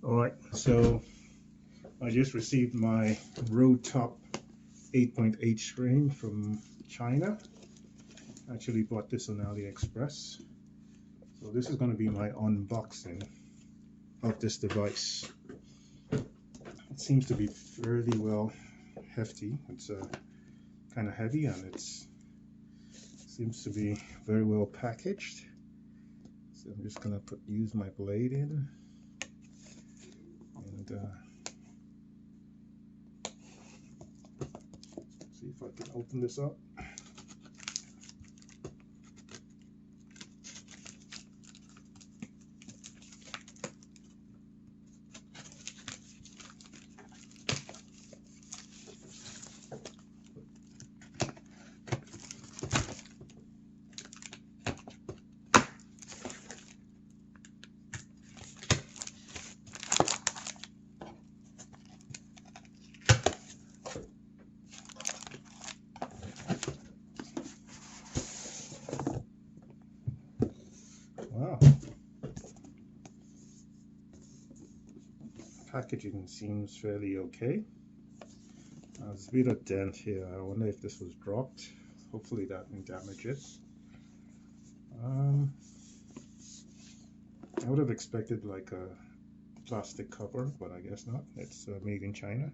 Alright, so I just received my Road Top 8.8 screen from China. Actually bought this on AliExpress. So this is going to be my unboxing of this device. It seems to be fairly well hefty. It's kind of heavy, and it seems to be very well packaged. So I'm just going to use my blade in and see if I can open this up. Wow. Packaging seems fairly okay. There's a bit of dent here. I wonder if this was dropped. Hopefully that didn't damage it. I would have expected like a plastic cover, but I guess not. It's made in China.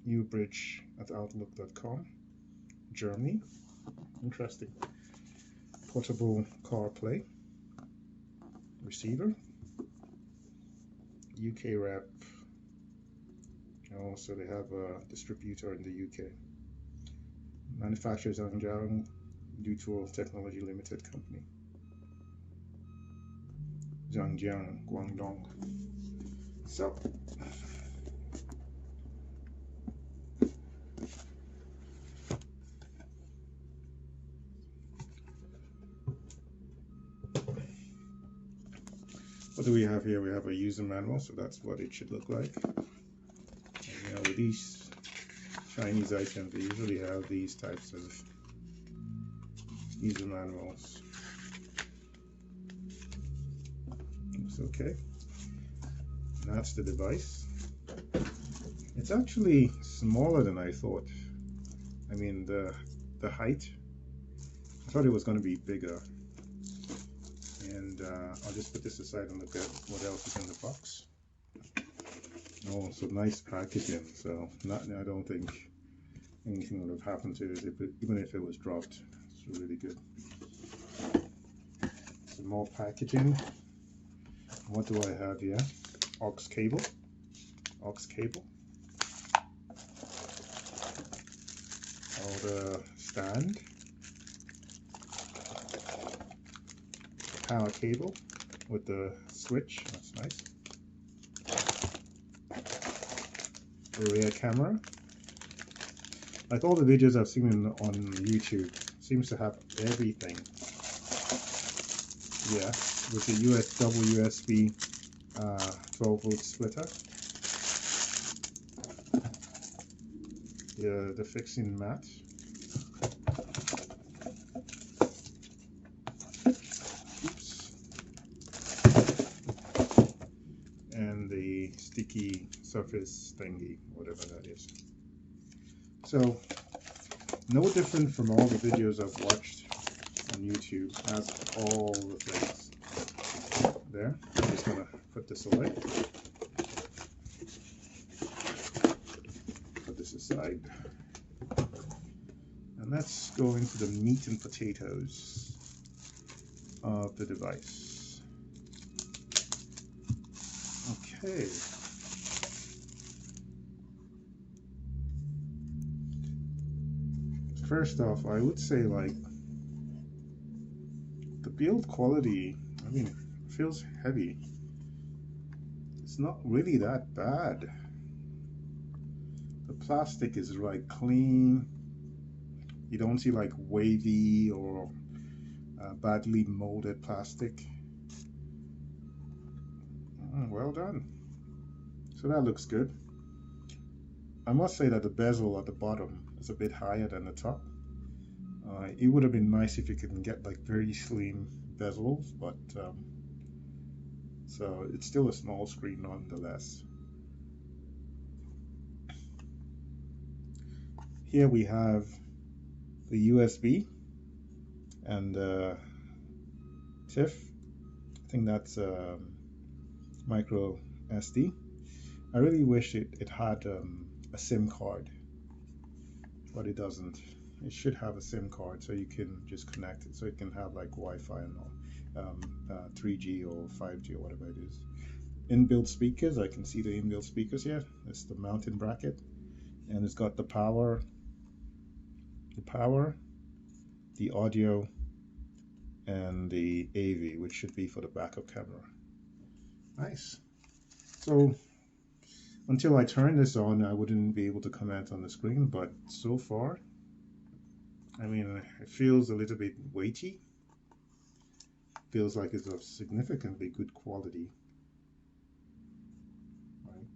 ubridge@outlook.com, Germany. Interesting. Portable Carplay receiver. UK rep. Oh, so they have a distributor in the UK. Manufacturers Zhangjiang Dutuo Technology Limited Company. Zhangjiang, Guangdong. So what do we have here? We have a user manual, so that's what it should look like. And, with these Chinese items, they usually have these types of user manuals. Looks okay. And that's the device. It's actually smaller than I thought. I mean, the height, I thought it was going to be bigger. And I'll just put this aside and look at what else is in the box. Oh, so nice packaging. So I don't think anything would have happened to it, even if it was dropped. It's really good. Some more packaging. What do I have here? Aux cable. Oh, the stand. Power cable with the switch. That's nice. A rear camera. Like all the videos I've seen on YouTube, seems to have everything. Yeah, with the double USB 12-volt splitter. The fixing mat. Oops. And the sticky surface thingy, whatever that is. So, no different from all the videos I've watched on YouTube. Has all the things there. I'm just gonna put this away. Put this aside. And let's go into the meat and potatoes of the device. Okay. First off, I would say like the build quality, I mean, it feels heavy. It's not really that bad. The plastic is like clean. You don't see like wavy or badly molded plastic. Well done. So that looks good. I must say that the bezel at the bottom is a bit higher than the top. It would have been nice if you could get like very slim bezels, but so it's still a small screen nonetheless. Here we have the USB and TIFF. I think that's micro SD. I really wish it had a SIM card, but it doesn't. It should have a SIM card so you can just connect it, so it can have like Wi-Fi and all, 3G or 5G or whatever it is. Inbuilt speakers, I can see the inbuilt speakers here. It's the mounting bracket, and it's got the power, the audio, and the AV, which should be for the backup camera. Nice. So until I turn this on, I wouldn't be able to comment on the screen, but so far, I mean, it feels a little bit weighty. Feels like it's of significantly good quality, right?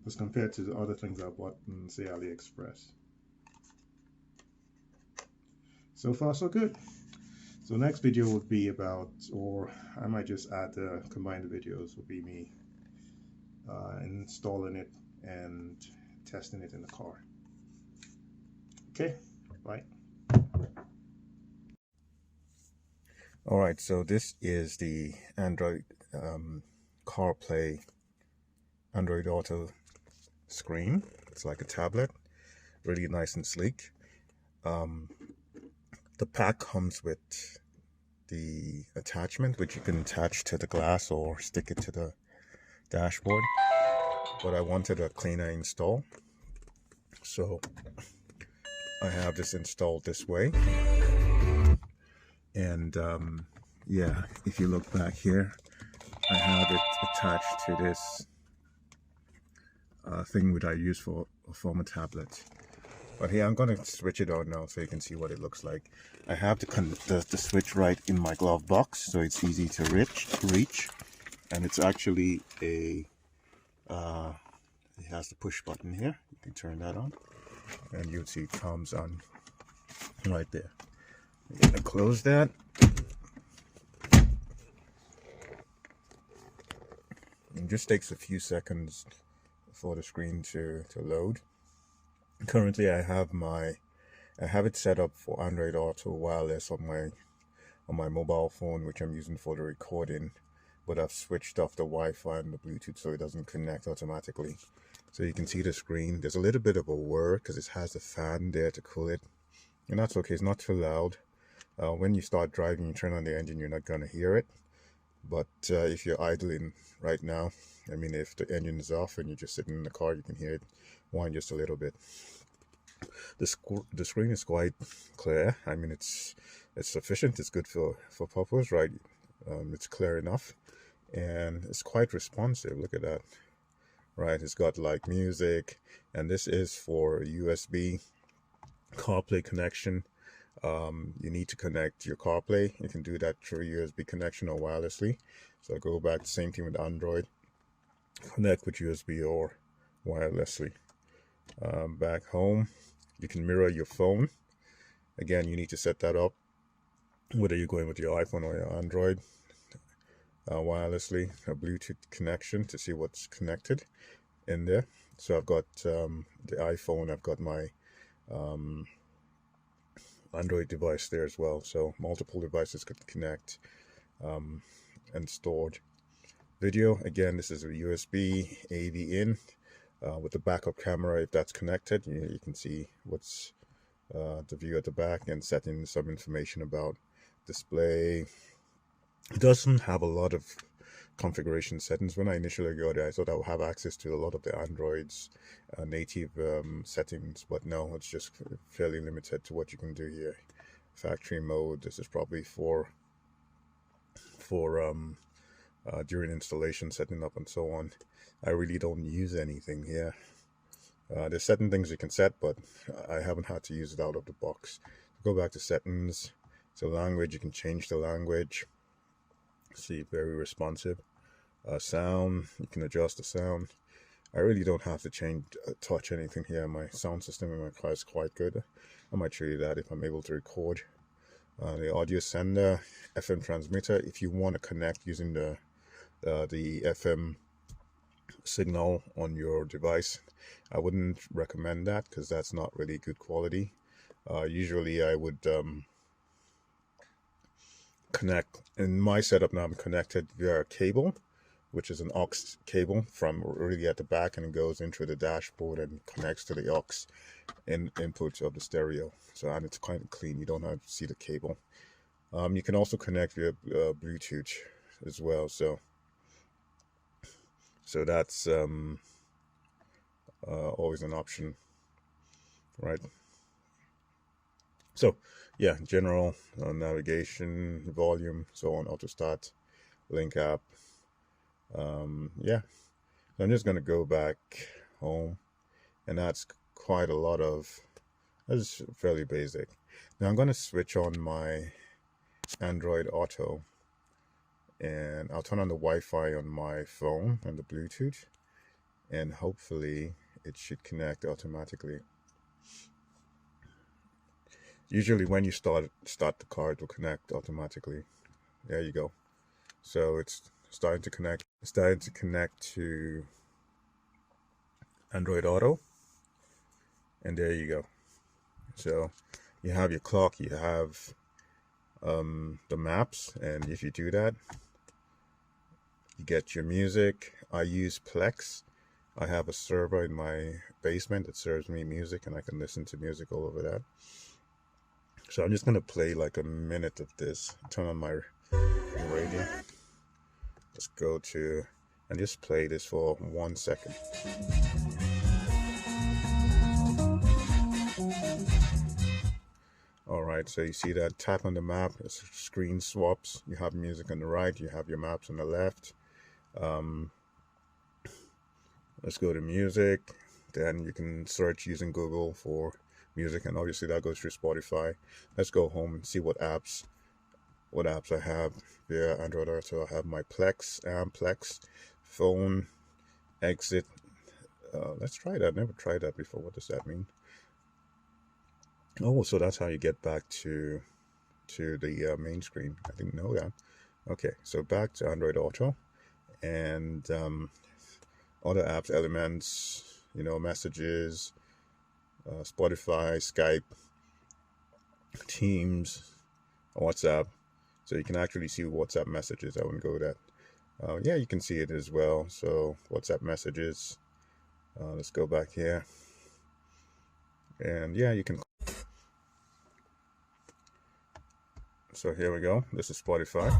As compared to the other things I bought in, say, AliExpress. So far, so good. So next video would be about, or I might just add combine the videos, would be me installing it and testing it in the car. Okay, bye. All right, so this is the Android Carplay Android Auto screen. It's like a tablet, really nice and sleek. The pack comes with the attachment, which you can attach to the glass or stick it to the dashboard, but I wanted a cleaner install, so I have this installed this way. And yeah, if you look back here, I have it attached to this thing which I use for a tablet. But here I'm going to switch it on now so you can see what it looks like. I have the switch right in my glove box, so it's easy to reach. And it's actually a it has the push button here. You can turn that on, and you'll see it comes on right there. I'm gonna close that. It just takes a few seconds for the screen to load. Currently, I have it set up for Android Auto wireless on my mobile phone, which I'm using for the recording. But I've switched off the Wi-Fi and the Bluetooth so it doesn't connect automatically. So you can see the screen. There's a little bit of a whir because it has a fan there to cool it. And that's okay, it's not too loud. When you start driving, you turn on the engine, you're not going to hear it. But if you're idling right now, I mean, if the engine is off and you're just sitting in the car, you can hear it whine just a little bit. The screen is quite clear. I mean, it's sufficient. It's good for purpose, right? It's clear enough. And it's quite responsive. Look at that, right? It's got like music, and this is for USB CarPlay connection. You need to connect your CarPlay. You can do that through USB connection or wirelessly. So I go back, same thing with Android. Connect with USB or wirelessly. Back home, you can mirror your phone. Again, you need to set that up, whether you're going with your iPhone or your Android. Wirelessly, a Bluetooth connection to see what's connected in there. So I've got the iPhone, I've got my Android device there as well. So multiple devices could connect and stored. Video, again, this is a USB AV in with the backup camera. If that's connected, you can see what's the view at the back and setting some information about display. It doesn't have a lot of configuration settings. When I initially got it, I thought I would have access to a lot of the Android's native settings, but no, it's just fairly limited to what you can do here. Factory mode, this is probably for during installation, setting up and so on. I really don't use anything here. There's certain things you can set, but I haven't had to use it out of the box. Go back to settings. So language, you can change the language. See, very responsive. Sound, you can adjust the sound. I really don't have to touch anything here. My sound system in my car is quite good. I might show you that if I'm able to record. The audio sender, FM transmitter. If you want to connect using the FM signal on your device, I wouldn't recommend that because that's not really good quality. Usually I would connect, in my setup now I'm connected via a cable, which is an aux cable from really at the back, and it goes into the dashboard and connects to the aux input of the stereo. So, and it's kind of clean, you don't have to see the cable. You can also connect via Bluetooth as well, so that's always an option, right? So yeah, general navigation, volume, so on, auto start, link app. Yeah, so I'm just gonna go back home, and that's quite a lot of, that's fairly basic. Now I'm gonna switch on my Android Auto, and I'll turn on the Wi-Fi on my phone and the Bluetooth, and hopefully it should connect automatically. Usually when you start the car, it will connect automatically. There you go. So it's starting to connect. It's starting to connect to Android Auto, and there you go. So you have your clock, you have the maps, and if you do that, you get your music. I use Plex. I have a server in my basement that serves me music, and I can listen to music all over that. So I'm just gonna play like a minute of this. Turn on my radio. Just go to and just play this for 1 second. All right, so you see that, tap on the map, screen swaps. You have music on the right, you have your maps on the left. Let's go to music. Then you can search using Google for music, and obviously that goes through Spotify. Let's go home and see what apps I have via Android Auto. I have my Plex, Plex, phone, exit. Let's try that. Never tried that before. What does that mean? Oh, so that's how you get back to the main screen. I didn't know that. Okay, so back to Android Auto, and other apps, Elements, messages, Spotify, Skype, Teams, WhatsApp. So you can actually see WhatsApp messages. I wouldn't go with that. Yeah, you can see it as well. So WhatsApp messages. Let's go back here. And yeah, you can. So here we go. This is Spotify.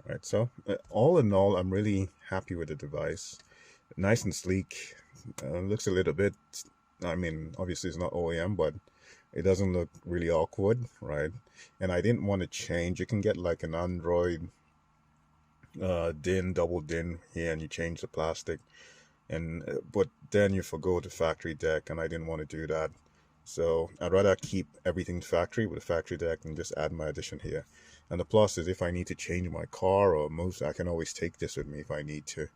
Alright, so all in all, I'm really happy with the device. Nice and sleek. Looks a little bit, I mean, obviously it's not OEM, but it doesn't look really awkward, right? And I didn't want to change. You can get like an Android double DIN here, and you change the plastic, and but then you forgo the factory deck, and I didn't want to do that. So I'd rather keep everything factory with a factory deck and just add my addition here. And the plus is, if I need to change my car or move, I can always take this with me if I need to.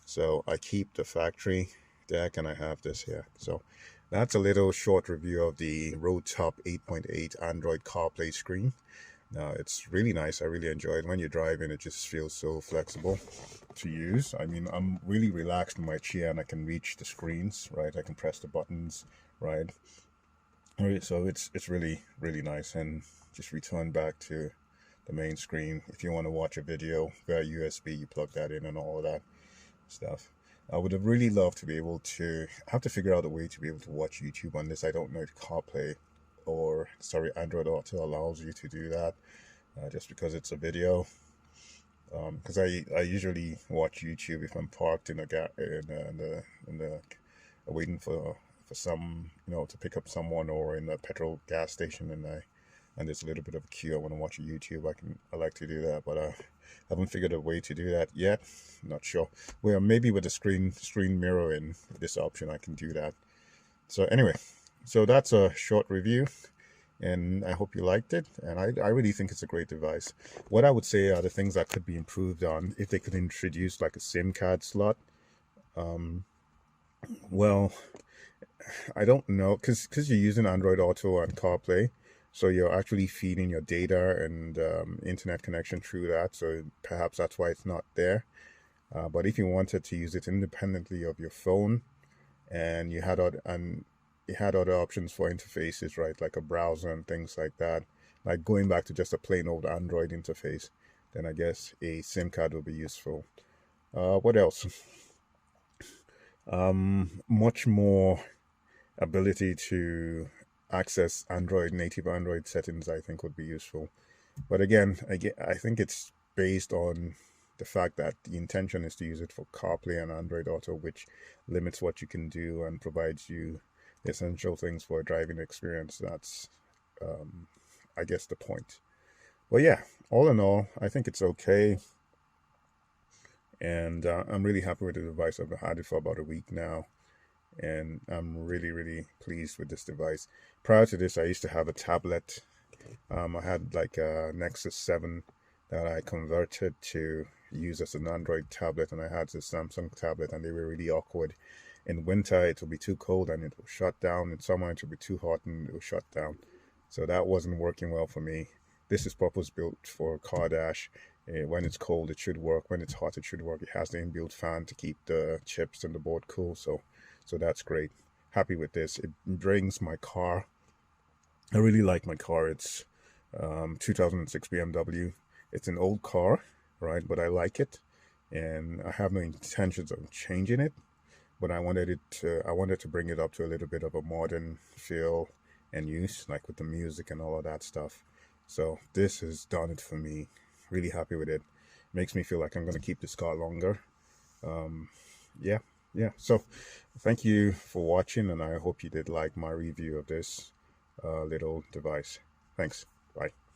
So I keep the factory deck, and I have this here. So that's a little short review of the Road Top 8.8 Android CarPlay screen. Now it's really nice. I really enjoy it. When you're driving, it just feels so flexible to use. I mean, I'm really relaxed in my chair, and I can reach the screens, right? I can press the buttons, right? So it's really, really nice. And just return back to the main screen. If you want to watch a video via USB, you plug that in and all of that stuff. I would have really loved to be able to, I have to figure out a way to be able to watch YouTube on this. I don't know if CarPlay Android Auto allows you to do that, just because it's a video. Because I usually watch YouTube if I'm parked in the waiting for some, to pick up someone, or in a petrol gas station, and there's a little bit of a queue. I want to watch YouTube. I like to do that, but I haven't figured a way to do that yet. Not sure. Well, maybe with the screen mirror in this option, I can do that. So anyway, so that's a short review, and I hope you liked it. And I really think it's a great device. What I would say are the things that could be improved on, if they could introduce like a SIM card slot. Um, well, I don't know, because you're using Android Auto and CarPlay, so you're actually feeding your data and internet connection through that. So perhaps that's why it's not there. But if you wanted to use it independently of your phone, and you had other options for interfaces, right, like a browser and things like that, like going back to just a plain old Android interface, then I guess a SIM card would be useful. What else? Much more ability to access Android, native Android settings, I think would be useful. But again, I think it's based on the fact that the intention is to use it for CarPlay and Android Auto, which limits what you can do and provides you the essential things for a driving experience. That's, um, I guess, the point. But yeah, all in all, I think it's okay. And I'm really happy with the device. I've had it for about a week now. And I'm really, really pleased with this device. Prior to this, I used to have a tablet. I had like a Nexus 7 that I converted to use as an Android tablet, and I had the Samsung tablet, and they were really awkward. In winter, it will be too cold and it will shut down. In summer, it will be too hot and it will shut down. So that wasn't working well for me. This is purpose built for car dash. When it's cold, it should work. When it's hot, it should work. It has the inbuilt fan to keep the chips and the board cool. So that's great. Happy with this. It brings my car. I really like my car. It's 2006 BMW. It's an old car, right? But I like it, and I have no intentions of changing it. But I wanted to bring it up to a little bit of a modern feel and use, like with the music and all of that stuff. So this has done it for me. Really happy with it. Makes me feel like I'm going to keep this car longer. Um, yeah, yeah. So thank you for watching, and I hope you did like my review of this little device. Thanks. Bye.